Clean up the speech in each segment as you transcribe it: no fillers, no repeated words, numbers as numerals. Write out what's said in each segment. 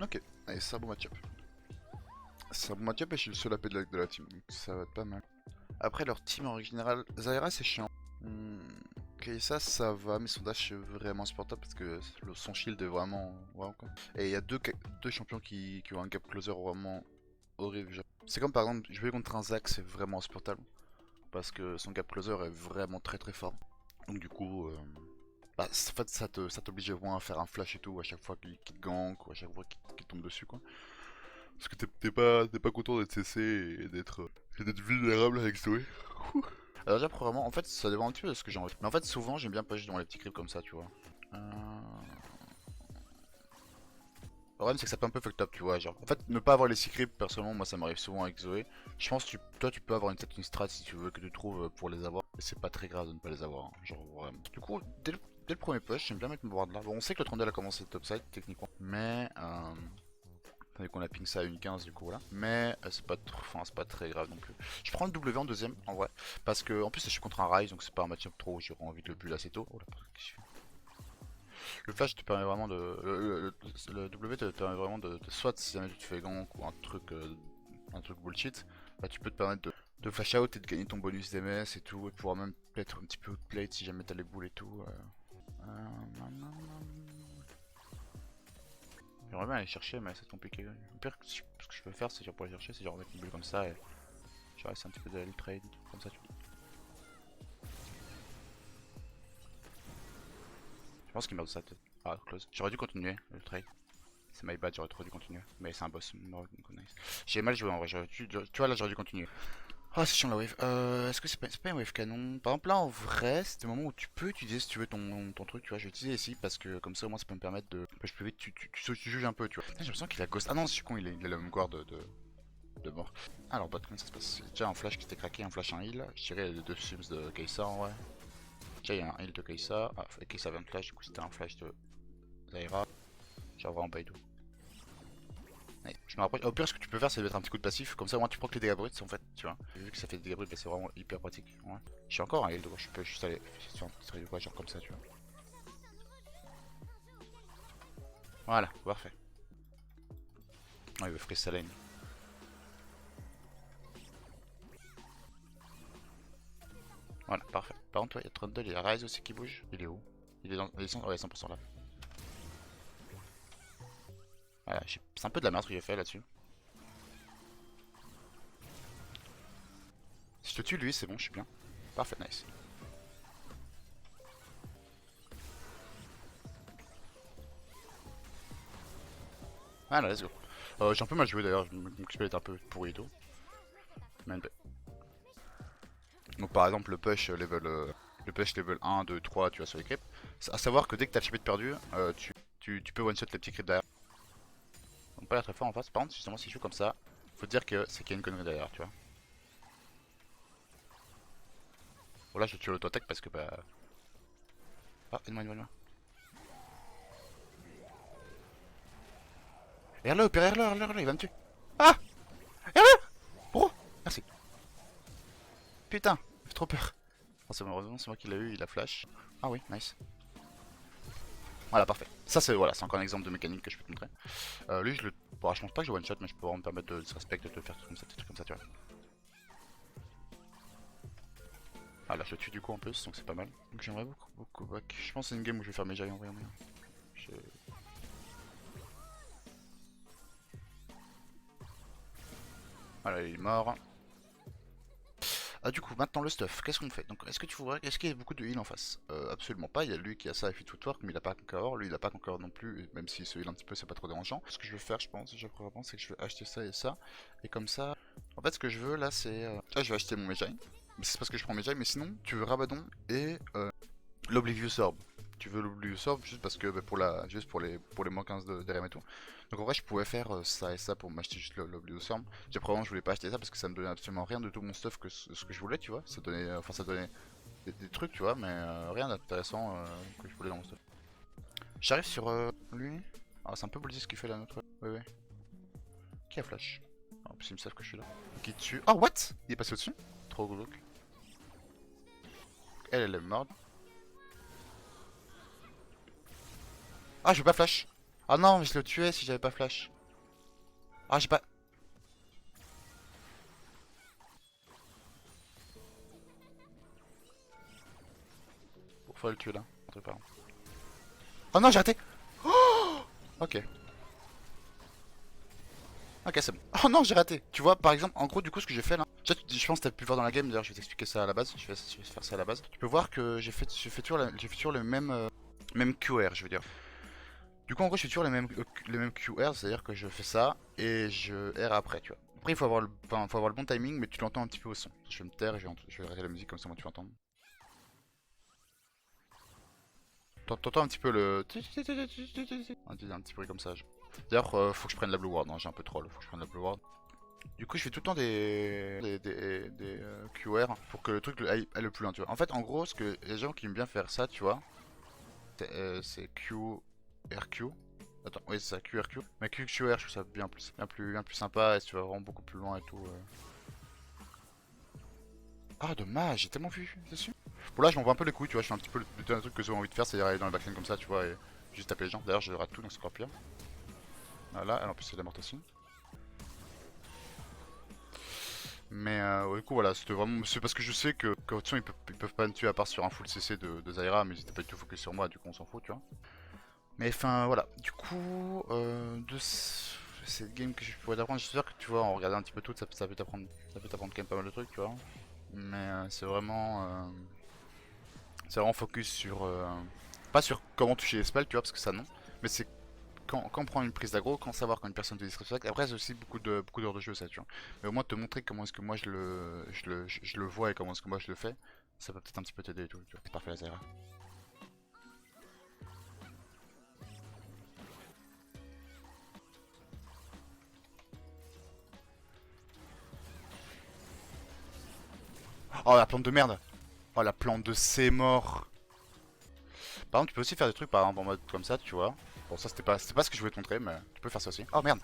Ok, allez, c'est un bon match-up. C'est un bon match-up et je suis le seul AP de la team, donc ça va être pas mal. Après, leur team en général, Zyra c'est chiant. Kai'Sa ça va, mais son dash est vraiment insupportable parce que son shield est vraiment. Wow, quoi. Et il y a deux champions qui ont un gap closer vraiment horrible. C'est comme par exemple, jouer contre un Zac, c'est vraiment insupportable parce que son gap closer est vraiment très très fort. Donc, du coup, bah, en fait, ça t'oblige au moins à faire un flash et tout à chaque fois qu'il te gank ou à chaque fois qu'il tombe dessus, quoi. Parce que t'es pas content d'être CC et d'être vulnérable avec Zoé. Alors déjà, probablement, en fait, ça dépend un petit peu de ce que j'ai envie. Mais en fait, souvent, j'aime bien push dans les petits creeps comme ça, tu vois. Le problème, c'est que ça peut un peu fucked up, tu vois. Genre, en fait, ne pas avoir les 6 creeps, personnellement, moi, ça m'arrive souvent avec Zoé. Je pense que toi, tu peux avoir peut-être une strat si tu veux que tu trouves pour les avoir. Mais c'est pas très grave de ne pas les avoir, hein. Genre, vraiment. Du coup, dès le premier push, j'aime bien mettre mon ward là. Bon, on sait que le Trundle a commencé topside, techniquement. Mais, attendez qu'on a ping ça à 1,15 du coup voilà. Mais c'est pas très grave non plus. Je prends le W en deuxième en vrai. Parce que en plus je suis contre un Ryze donc c'est pas un match-up trop où j'aurais envie de le bulle assez tôt. Oh là, qu'est-ce que je fais. Le flash te permet vraiment de. Le W te permet vraiment de soit si jamais tu te fais gank ou un truc bullshit, bah tu peux te permettre de flash out et de gagner ton bonus DMS et tout. Et pouvoir même peut-être un petit peu outplate si jamais t'as les boules et tout. J'aimerais bien aller chercher, mais c'est compliqué. Le pire, ce que je peux faire, c'est genre pour aller chercher, c'est genre mettre une bulle comme ça et genre essayer un petit peu d'aller le trade, comme ça tu vois. Je pense qu'il meurt de ça peut-être. Ah, close. J'aurais dû continuer le trade. C'est my bad, j'aurais trop dû continuer. Mais c'est un boss. Nice. J'ai mal joué en vrai, tu vois là j'aurais dû continuer. Ah, c'est chiant la wave. Est-ce que c'est pas une wave canon? Par exemple là en vrai, c'est des moments où tu peux utiliser si tu veux ton truc, tu vois. Je vais utiliser ici parce que comme ça au moins ça peut me permettre de push plus vite, tu juges un peu, tu vois. Putain, j'ai l'impression qu'il a ghost. Ah non, je suis con, il a le même guard de mort. Alors bot, comment ça se passe? C'est déjà un flash qui s'était craqué, un flash, un heal. Je dirais les deux sims de Kai'Sa en vrai. Déjà il y a un heal de Kai'Sa. Ah, Kai'Sa vient de flash, du coup c'était un flash de Zyra. Genre vraiment pas du tout. Ouais, je me rapproche. Au pire, ce que tu peux faire, c'est de mettre un petit coup de passif. Comme ça, au moins, tu prends que les dégâts bruts en fait, tu vois. Vu que ça fait des dégâts bruts, bah, c'est vraiment hyper pratique. Ouais. J'ai encore un heal, donc je peux juste aller sur un petit truc de quoi, genre comme ça, tu vois. Voilà, parfait. Oh, il veut freeze sa lane. Voilà, parfait. Par contre, il y a Trundle, il y a Ryze aussi qui bouge. Il est où? Il est 100% là. Voilà, c'est un peu de la merde ce que j'ai fait là-dessus. Si je te tue lui, c'est bon, je suis bien. Parfait, nice. Voilà, let's go. J'ai un peu mal joué d'ailleurs, mon XP est un peu pourri et tout. Donc par exemple le push level 1, 2, 3 tu vois sur les creeps. À savoir que dès que t'as le chip de perdu, tu peux one shot les petits creeps derrière. Donc pas l'air très fort en face. Par contre justement si je joue comme ça, faut te dire que c'est qu'il y a une connerie derrière, tu vois. Bon là je tue l'auto-attaque parce que bah. Ah, aide-moi. Regarde-le, il va me tuer. Ah, regarde-le. Bro, merci. Putain, j'ai trop peur. Oh, heureusement c'est moi qui l'ai eu, il a flash. Ah oui, nice. Voilà, parfait. Ça c'est voilà, c'est encore un exemple de mécanique que je peux te montrer. Lui je le. Bon, je pense pas que je one shot, mais je peux vraiment me permettre de se respecter, de te faire des trucs comme ça, tu vois. Ah là je le tue du coup en plus, donc c'est pas mal. Donc j'aimerais beaucoup back. Je pense que c'est une game où je vais faire mes jailles en vrai. Je... Voilà, il est mort. Ah du coup, maintenant le stuff, qu'est-ce qu'on fait? Donc est-ce qu'il y a beaucoup de heal en face? Absolument pas, il y a lui qui a ça et Fit Footwork, mais il a pas encore, lui il a pas encore non plus, et même s'il se heal un petit peu, c'est pas trop dérangeant. Ce que je veux faire, je pense, déjà probablement, c'est que je vais acheter ça et ça, et comme ça, en fait ce que je veux là c'est... Ah, je vais acheter mon Mejai, mais c'est parce que je prends Mejai, mais sinon tu veux Rabadon et l'Oblivious Orb. Tu veux l'Oblivious Orb juste parce que bah, juste pour les moins 15 de d'RM et tout. Donc en vrai je pouvais faire ça et ça pour m'acheter juste l'Oblivious Orb. Déjà probablement je voulais pas acheter ça parce que ça me donnait absolument rien de tout mon stuff que ce que je voulais, tu vois. Ça donnait ça donnait des trucs, tu vois, mais rien d'intéressant que je voulais dans mon stuff. J'arrive sur lui. Ah c'est un peu bullsy ce qu'il fait là notre. Ouais. Qui a flash? En plus ils me savent que je suis là. Qui tue. Oh what? Il est passé au-dessus? Trop glauque. Elle est morte. Ah je veux pas flash. Ah non, mais je le tuais si j'avais pas flash. Ah, j'ai pas. Bon, faut le tuer là. Oh non, j'ai raté. Ok. Ok, c'est bon. Oh non, j'ai raté. Tu vois, par exemple, en gros, du coup, ce que j'ai fait là. Je pense que t'as pu voir dans la game. D'ailleurs, je vais t'expliquer ça à la base. Je vais faire ça à la base. Tu peux voir que j'ai fait toujours, j'ai fait toujours le même, même QR, je veux dire. Du coup, en gros, je fais toujours les mêmes QR, c'est-à-dire que je fais ça et je R après, tu vois. Après, il faut avoir enfin, faut avoir le bon timing, mais tu l'entends un petit peu au son. Je vais me taire et je vais arrêter la musique comme ça, moi, tu vas entendre. T'entends un petit peu le. Un petit bruit comme ça. D'ailleurs, faut que je prenne la Blue Ward, hein, j'ai un peu troll, faut que je prenne la Blue Ward. Du coup, je fais tout le temps des QR pour que le truc aille le plus loin, tu vois. En fait, en gros, ce que les gens qui aiment bien faire ça, tu vois, c'est QRQ. Attends, oui, c'est ça, QRQ. Mais QQR, je trouve ça bien plus sympa et si tu vas vraiment beaucoup plus loin et tout. Ah, dommage, j'ai tellement vu dessus. Bon, là, je m'en vois un peu les couilles, tu vois. Je fais un petit peu le dernier truc que j'ai envie de faire, c'est aller dans le backline comme ça, tu vois, et juste taper les gens. D'ailleurs, je rate tout, donc c'est encore pire. Voilà, elle en plus, c'est la morte aussi. Mais ouais, du coup, voilà, c'était vraiment. C'est parce que je sais que de toute façon, ils peuvent pas me tuer à part sur un full CC de Zyra, mais ils étaient pas du tout focus sur moi, du coup, on s'en fout, tu vois. Mais enfin, voilà. Du coup, cette game que je pourrais t'apprendre, j'espère que tu vois, en regardant un petit peu tout, ça peut t'apprendre quand même pas mal de trucs, tu vois. Mais c'est vraiment focus sur. Pas sur comment toucher les spells, tu vois, parce que ça non. Mais c'est quand on prend une prise d'aggro, quand savoir quand une personne te disrespecte. Après, c'est aussi beaucoup d'heures de jeu, ça, tu vois. Mais au moins, te montrer comment est-ce que moi je le vois et comment est-ce que moi je le fais, ça peut peut-être un petit peu t'aider et tout, tu vois. C'est parfait, la Zaira. Oh, la plante de merde! Oh, la plante de c'est mort! Par exemple, tu peux aussi faire des trucs, par exemple, en mode comme ça, tu vois. Bon, ça, c'était pas ce que je voulais te montrer, mais tu peux faire ça aussi. Oh merde!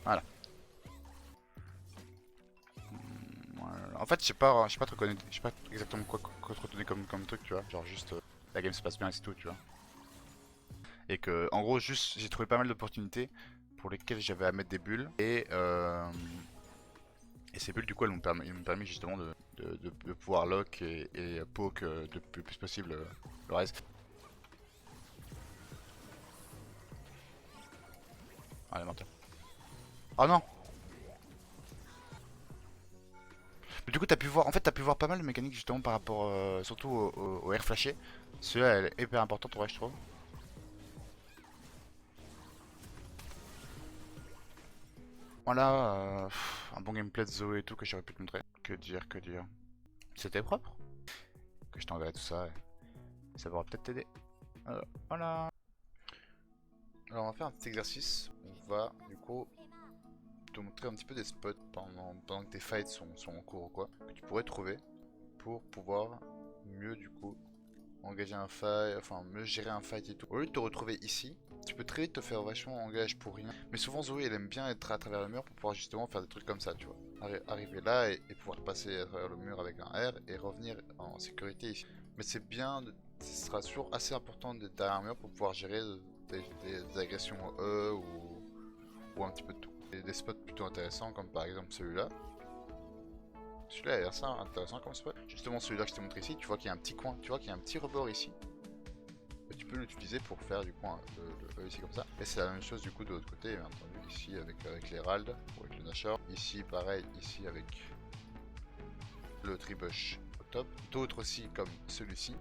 Voilà. Voilà. En fait, je sais pas trop je sais pas exactement quoi te redonner comme truc, tu vois. Genre juste la game se passe bien et c'est tout, tu vois. Et que, en gros, juste j'ai trouvé pas mal d'opportunités pour lesquelles j'avais à mettre des bulles. Et ces bulles, du coup, elles m'ont permis justement de pouvoir lock et poke le plus possible le reste. Ah, elle est morte. Oh non! Mais du coup, t'as pu voir pas mal de mécaniques justement par rapport, surtout au air flashé. Celui-là, elle est hyper importante, ouais, je trouve. Voilà, un bon gameplay de Zoé et tout que j'aurais pu te montrer. Que dire, que dire. C'était propre. Que je t'enverrai tout ça et ça pourra peut-être t'aider. Voilà. Alors on va faire un petit exercice. On va du coup te montrer un petit peu des spots pendant que tes fights sont en cours ou quoi. Que tu pourrais trouver pour pouvoir mieux du coup engager un fight, enfin mieux gérer un fight et tout. Au lieu de te retrouver ici, tu peux très vite te faire vachement engage pour rien. Mais souvent Zoé elle aime bien être à travers le mur pour pouvoir justement faire des trucs comme ça, tu vois. Arriver là et pouvoir passer à travers le mur avec un R et revenir en sécurité ici. Mais c'est bien, ce sera toujours assez important d'être derrière un mur pour pouvoir gérer des agressions E ou un petit peu de tout. Et des spots plutôt intéressants comme par exemple celui-là. Celui-là a l'air ça intéressant comme spot. Justement celui-là que je t'ai montré ici, tu vois qu'il y a un petit coin, tu vois qu'il y a un petit rebord ici. Et tu peux l'utiliser pour faire du coin le E ici comme ça. Et c'est la même chose du coup de l'autre côté, bien entendu, ici avec l'Herald ou avec le Nashor. Ici pareil, ici avec le Tribush au top. D'autres aussi comme celui-ci.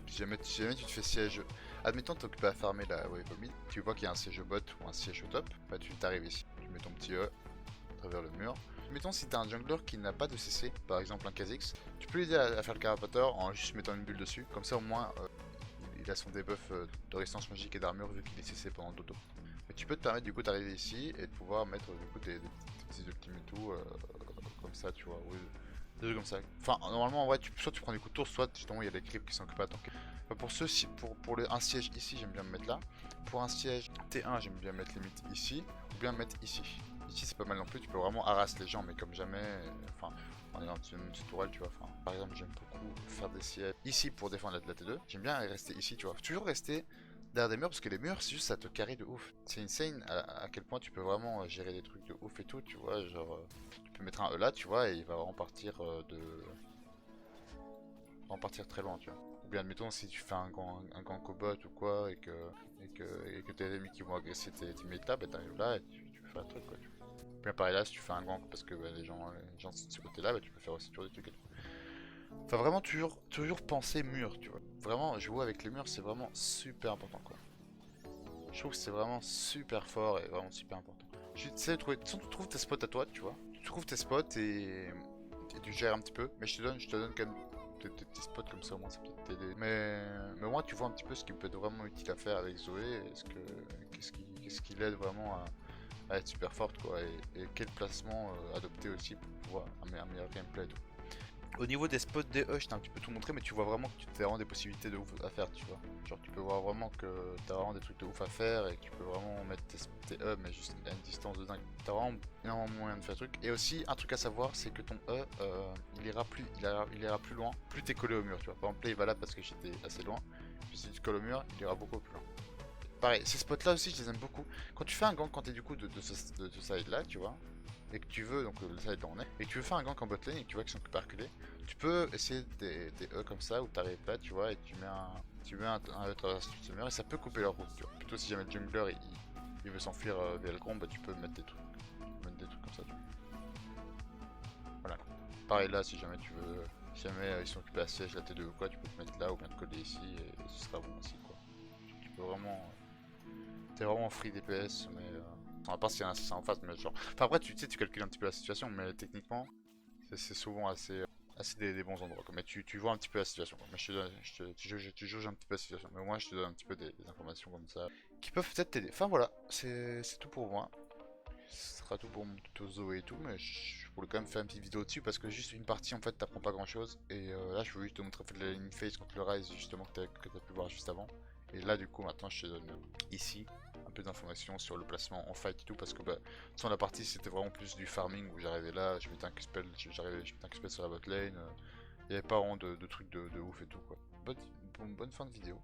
Si jamais tu te fais siège, admettons que tu es occupé à farmer la wave au mid, tu vois qu'il y a un siège au bot ou un siège au top, bah tu t'arrives ici. Tu mets ton petit E à travers le mur. Mettons si t'as un jungler qui n'a pas de CC, par exemple un Kha'Zix, tu peux l'aider à faire le carapateur en juste mettant une bulle dessus, comme ça au moins il a son debuff de résistance magique et d'armure vu qu'il est CC pendant le dodo. Mais tu peux te permettre du coup d'arriver ici et de pouvoir mettre du coup des petits ultimes et tout comme ça tu vois. Oui. Des trucs comme ça. Enfin, normalement, en vrai, soit tu prends des coups de tour, soit justement, il y a des creeps qui s'occupent à tanker. Enfin, pour ceux, pour un siège ici, j'aime bien me mettre là. Pour un siège T1, j'aime bien mettre limite ici, ou bien mettre ici. Ici, c'est pas mal non plus, tu peux vraiment harasser les gens, mais comme jamais. Enfin, on est dans une petite tourelle, tu vois. Enfin, par exemple, j'aime beaucoup faire des sièges ici pour défendre la T2. J'aime bien rester ici, tu vois. Toujours rester derrière des murs, parce que les murs, c'est juste ça te carry de ouf. C'est insane à quel point tu peux vraiment gérer des trucs de ouf et tout, tu vois. Genre, tu peux mettre un E là, tu vois, et il va vraiment partir en partir très loin, tu vois. Ou bien admettons si tu fais un gang cobot ou quoi et que tes ennemis qui vont agresser tes teammates là, bah t'arrives là et tu peux faire un truc quoi. Tu vois. Bien pareil là si tu fais un gang parce que bah, les gens sont de ce côté là, bah, tu peux faire aussi toujours des trucs et tout. Enfin vraiment toujours penser mur, tu vois. Vraiment jouer avec les murs c'est vraiment super important quoi. Je trouve que c'est vraiment super fort et vraiment super important. Tu sais trouver, tu trouves tes spots à toi, tu vois. Tu trouves tes spots et tu gères un petit peu. Mais je te donne quand même des petits spots comme ça, au moins ça peut t'aider. Mais moi, tu vois un petit peu ce qui peut être vraiment utile à faire avec Zoé. Qu'est-ce qui l'aide vraiment à être super forte, quoi. Et quel placement adopter aussi pour pouvoir un meilleur gameplay et tout. Au niveau des spots des E, je t'ai un petit peu tout montré, mais tu vois vraiment que tu as vraiment des possibilités de ouf à faire, tu vois. Genre, tu peux voir vraiment que t'as vraiment des trucs de ouf à faire et que tu peux vraiment mettre tes E, mais juste à une distance de dingue. T'as vraiment énormément moyen de faire trucs. Et aussi, un truc à savoir, c'est que ton E, il ira plus loin, plus t'es collé au mur, tu vois. Par exemple, là, il va là parce que j'étais assez loin. Puis si tu te colles au mur, il ira beaucoup plus loin. Pareil, ces spots là aussi, je les aime beaucoup. Quand tu fais un gank, quand t'es du coup de ce side là, tu vois, et que tu veux, donc le side où on est, et que tu veux faire un gank en bot lane et que tu vois qu'ils sont plus reculés, tu peux essayer des E comme ça où t'arrives pas, tu vois, et tu mets un E travers ce mur et ça peut couper leur route, tu vois. Plutôt si jamais le jungler il veut s'enfuir via le combat, bah, tu peux mettre des trucs comme ça, tu vois. Voilà. Pareil là, si jamais ils sont occupés à siège, la T2 ou quoi, tu peux te mettre là ou bien te coller ici et ce sera bon aussi, quoi. Tu peux vraiment. T'es vraiment free DPS, mais. À part s'il y a un assassin en face, mais genre. Enfin, après, tu sais, tu calcules un petit peu la situation, mais techniquement, c'est souvent assez des bons endroits, quoi. Mais tu vois un petit peu la situation, quoi. Mais tu juges un petit peu la situation. Mais au moins, je te donne un petit peu des informations comme ça qui peuvent peut-être t'aider. Enfin, voilà, c'est tout pour moi. Ce sera tout pour mon tuto Zoé et tout, mais je voulais quand même faire une petite vidéo dessus parce que juste une partie en fait t'apprends pas grand chose. Et là je voulais juste te montrer en fait, la ligne face contre le Rise justement que t'as pu voir juste avant. Et là du coup maintenant je te donne ici un peu d'informations sur le placement en fight et tout parce que bah, sans la partie c'était vraiment plus du farming où j'arrivais là, je mettais un Q-spell, je mettais un Q-spell sur la bot lane, il y avait pas vraiment de trucs de ouf et tout quoi. Bonne fin de vidéo.